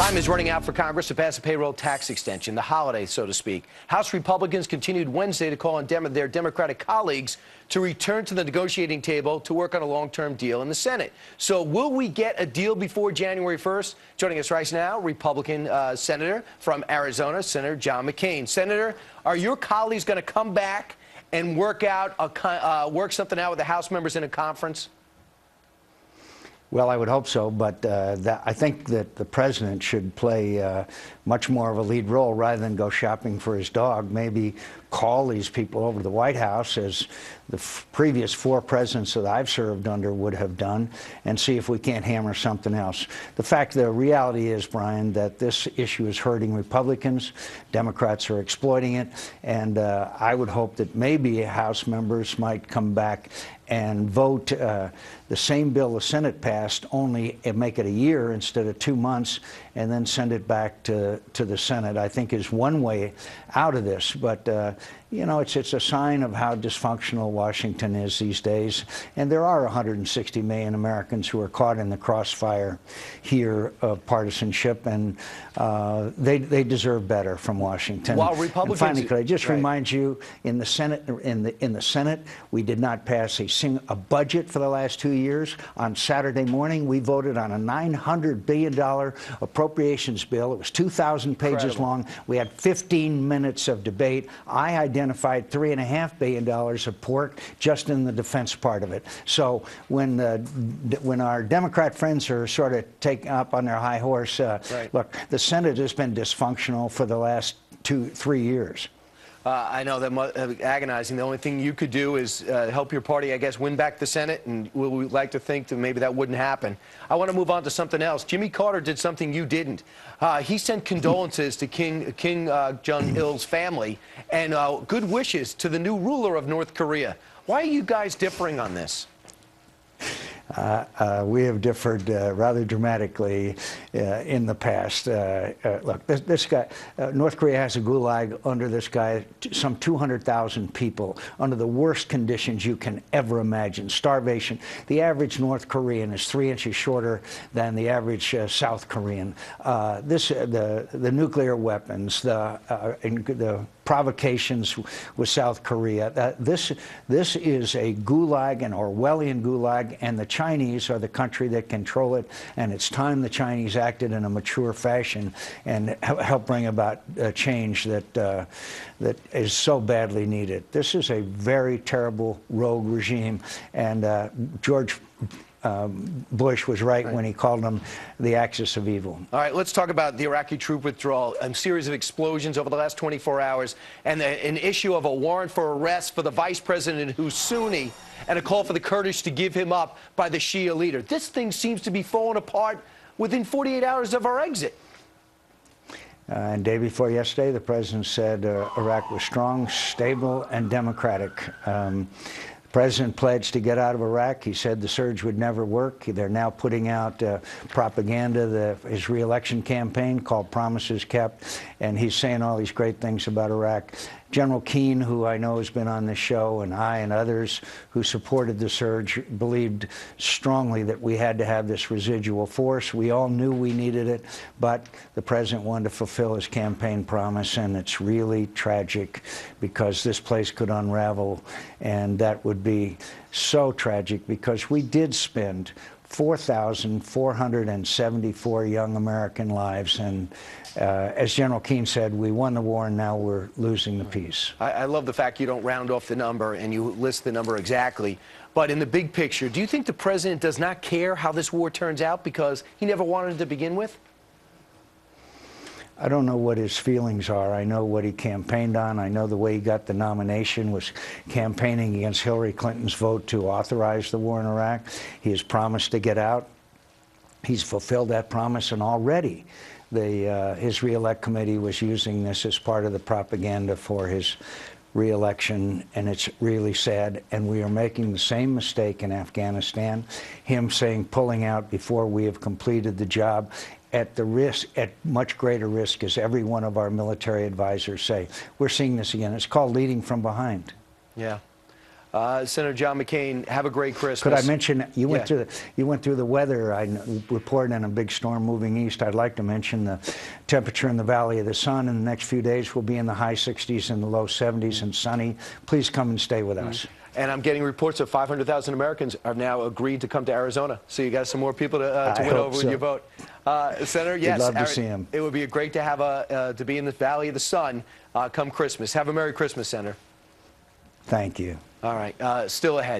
Time is running out for Congress to pass a payroll tax extension, the holiday, so to speak. House Republicans continued Wednesday to call on their Democratic colleagues to return to the negotiating table to work on a long-term deal in the Senate. So will we get a deal before January 1st? Joining us right now, Republican Senator from Arizona, Senator John McCAIN. Senator, are your colleagues going to come back and work something out with the House members in a conference? Well, I would hope so, but I think that the president should play much more of a lead role rather than go shopping for his dog. Maybe call these people over to the White House, as the previous 4 presidents that I've served under would have done, and see if we can't hammer something else. The reality is, Brian, that this issue is hurting Republicans. Democrats are exploiting it, and I would hope that maybe House members might come back and vote the same bill the Senate passed, only make it a year instead of 2 months, and then send it back to the Senate, I think is one way out of this. But, you know, it's a sign of how dysfunctional Washington is these days. And there are 160 million Americans who are caught in the crossfire here of partisanship, and they deserve better from Washington. While Republicans, and finally, could I just remind you, in the Senate, we did not pass a budget for the last 2 years. On Saturday morning, we voted on a $900 billion appropriations bill. It was 2,000 pages long. We had 15 minutes of debate. I identified $3.5 billion of pork just in the defense part of it. So when our Democrat friends are sort of taken up on their high horse, look, the Senate has been dysfunctional for the last 2-3 years. I know that agonizing. The only thing you could do is help your party, I guess, win back the Senate, and we'd like to think that maybe that wouldn't happen. I want to move on to something else. Jimmy Carter did something you didn't. He sent condolences to Kim Jong-il's family and good wishes to the new ruler of North Korea. Why are you guys differing on this? We have differed rather dramatically in the past. Look, this guy, North Korea has a gulag under this guy, some 200,000 people under the worst conditions you can ever imagine. Starvation. The average North Korean is 3 inches shorter than the average South Korean. The nuclear weapons, the provocations with South Korea. This is a gulag, an Orwellian gulag, and the Chinese are the country that control it, and it's time the Chinese acted in a mature fashion and help bring about a change that is so badly needed. This is a very terrible rogue regime, and George Bush was right when he called them the axis of evil. All right, let's talk about the Iraqi troop withdrawal. A series of explosions over the last 24 hours, and an issue of a warrant for arrest for the vice president, who's Sunni, and a call for the Kurdish to give him up by the Shia leader. This thing seems to be falling apart within 48 hours of our exit. And day before yesterday, the president said Iraq was strong, stable, and democratic. The president pledged to get out of Iraq. He said the surge would never work. They're now putting out propaganda, his re-election campaign called Promises Kept, and he's saying all these great things about Iraq. General McCAIN, who I know has been on this show, and I and others who supported the surge, believed strongly that we had to have this residual force. We all knew we needed it, but the president wanted to fulfill his campaign promise, and it's really tragic because this place could unravel, and that would be so tragic because we did spend 4,474 young American lives, and as General McCAIN said, we won the war and now we're losing the peace. I love the fact you don't round off the number and you list the number exactly. But in the big picture, do you think the president does not care how this war turns out because he never wanted it to begin with? I don't know what his feelings are. I know what he campaigned on. I know the way he got the nomination was campaigning against Hillary Clinton's vote to authorize the war in Iraq. He has promised to get out. He's fulfilled that promise, and already his re-elect committee was using this as part of the propaganda for his re-election, and it's really sad. And we are making the same mistake in Afghanistan, him saying pulling out before we have completed the job, at much greater risk, as every one of our military advisors say. We're seeing this again. It's called leading from behind. Yeah. Senator John McCain, have a great Christmas. Could I mention you went Yeah. through the weather? I reported on a big storm moving east. I'd like to mention the temperature in the Valley of the Sun in the next few days will be in the high 60s and the low 70s and sunny. Please come and stay with us. And I'm getting reports that 500,000 Americans have now agreed to come to Arizona. So you got some more people to win over with your vote. Senator, yes, we'd love to see him. It would be great to have to be in the Valley of the Sun come Christmas. Have a Merry Christmas, Senator. Thank you. All right, still ahead.